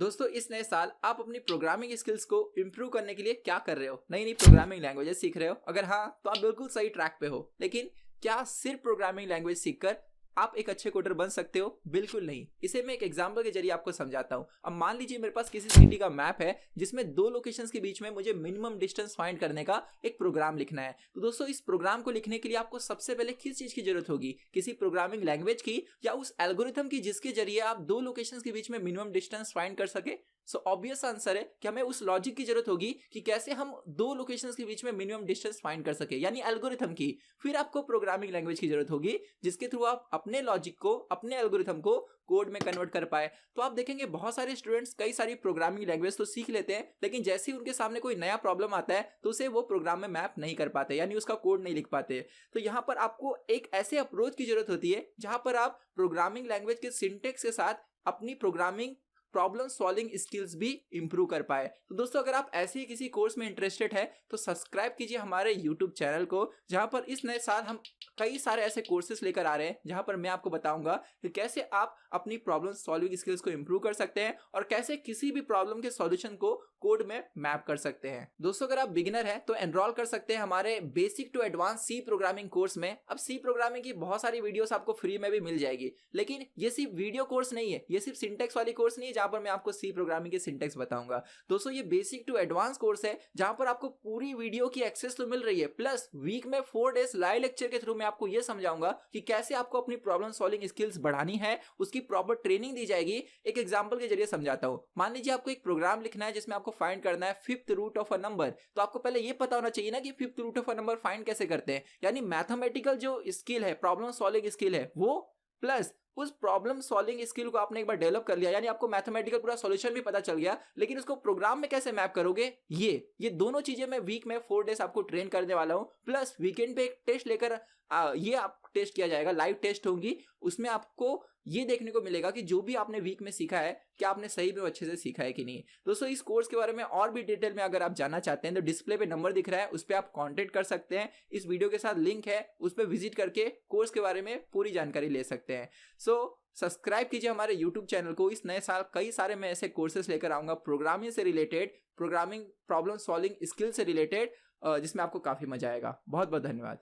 दोस्तों इस नए साल आप अपनी प्रोग्रामिंग स्किल्स को इम्प्रूव करने के लिए क्या कर रहे हो? नई नई प्रोग्रामिंग लैंग्वेजेस सीख रहे हो? अगर हाँ तो आप बिल्कुल सही ट्रैक पे हो। लेकिन क्या सिर्फ प्रोग्रामिंग लैंग्वेज सीखकर आप एक अच्छे कोडर बन सकते हो? बिल्कुल नहीं। इसे मैं एक एग्जांपल के जरिए आपको समझाता हूं। अब मान लीजिए मेरे पास किसी सिटी का मैप है जिसमें दो लोकेशंस के बीच में मुझे मिनिमम डिस्टेंस फाइंड करने का एक प्रोग्राम लिखना है। तो दोस्तों इस प्रोग्राम को लिखने के लिए आपको सबसे पहले किस चीज की जरूरत होगी? किसी प्रोग्रामिंग लैंग्वेज की या उस एल्गोरिथम की जिसके जरिए आप दो लोकेशंस के बीच में मिनिमम डिस्टेंस फाइंड कर सके। सो ऑब्वियस आंसर है कि हमें उस लॉजिक की जरूरत होगी कि कैसे हम दो लोकेशंस के बीच में मिनिमम डिस्टेंस फाइंड कर सके, यानी एल्गोरिथम की। फिर आपको प्रोग्रामिंग लैंग्वेज की जरूरत होगी जिसके थ्रू आप अपने लॉजिक को, अपने एल्गोरिथम को कोड में कन्वर्ट कर पाए। तो आप देखेंगे बहुत सारे स्टूडेंट्स कई सारी प्रोग्रामिंग लैंग्वेज तो सीख लेते हैं, लेकिन जैसे ही उनके सामने कोई नया प्रॉब्लम आता है तो उसे वो प्रोग्राम में मैप नहीं कर पाते, यानी उसका कोड नहीं लिख पाते। तो यहाँ पर आपको एक ऐसे अप्रोच की जरूरत होती है जहां पर आप प्रोग्रामिंग लैंग्वेज के सिंटेक्स के साथ अपनी प्रोग्रामिंग प्रॉब्लम सॉल्विंग स्किल्स भी इंप्रूव कर पाए। तो दोस्तों अगर आप ऐसे ही किसी कोर्स में इंटरेस्टेड है तो सब्सक्राइब कीजिए हमारे यूट्यूब चैनल को, जहां पर इस नए साल हम कई सारे ऐसे कोर्सेज लेकर आ रहे हैं जहां पर मैं आपको बताऊंगा कि कैसे आप अपनी प्रॉब्लम सॉल्विंग स्किल्स को इंप्रूव कर सकते हैं और कैसे किसी भी प्रॉब्लम के सॉल्यूशन को कोड में मैप कर सकते हैं। दोस्तों अगर आप बिगिनर हैं तो एनरोल कर सकते हैं हमारे basic to advance C programming course में। अब सी प्रोग्रामिंग की बहुत सारी वीडियोस आपको फ्री में भी मिल जाएगी, लेकिन ये सिर्फ वीडियो कोर्स नहीं है, ये सिर्फ सिंटेक्स वाली कोर्स नहीं है जहां पर मैं आपको सी प्रोग्रामिंग के सिंटेक्स बताऊंगा। दोस्तों ये बेसिक टू एडवांस कोर्स है जहां पर आपको पूरी वीडियो की एक्सेस तो मिल रही है, प्लस वीक में 4 डेज लाइव लेक्चर के थ्रू मैं आपको ये समझाऊंगा कि कैसे आपको अपनी प्रॉब्लम सॉल्विंग स्किल्स बढ़ानी है, उसकी प्रॉपर ट्रेनिंग दी जाएगी। एक एग्जांपल के जरिए समझाता हूं। मान लीजिए आपको एक प्रोग्राम लिखना है जिसमें आपको फाइंड करना है fifth root of a number. तो आपको पहले ये पता होना चाहिए ना कि fifth root of a number find कैसे करते हैं, यानी मैथमेटिकल जो स्किल है, प्रॉब्लम सॉल्विंग स्किल है वो, प्लस उस प्रॉब्लम सॉल्विंग स्किल को आपने एक बार डेवलप कर लिया, यानी आपको मैथमेटिकल पूरा सॉल्यूशन भी पता चल गया, लेकिन उसको प्रोग्राम में कैसे मैप करोगे, ये दोनों चीजें मैं वीक में 4 डेज आपको ट्रेन करने वाला हूं। प्लस वीकेंड पे एक टेस्ट लेकर ये आप टेस्ट किया जाएगा, लाइव टेस्ट होंगी। उसमें आपको ये देखने को मिलेगा कि जो भी आपने वीक में सीखा है क्या आपने सही में अच्छे से सीखा है कि नहीं। दोस्तों इस कोर्स के बारे में और भी डिटेल में अगर आप जानना चाहते हैं तो डिस्प्ले पे नंबर दिख रहा है, उस पर आप कांटेक्ट कर सकते हैं। इस वीडियो के साथ लिंक है, उस पर विजिट करके कोर्स के बारे में पूरी जानकारी ले सकते हैं। सो सब्सक्राइब कीजिए हमारे यूट्यूब चैनल को। इस नए साल कई सारे मैं ऐसे कोर्सेज लेकर आऊंगा प्रोग्रामिंग से related, programming problem solving skill से रिलेटेड, जिसमें आपको काफी मजा आएगा। बहुत बहुत धन्यवाद।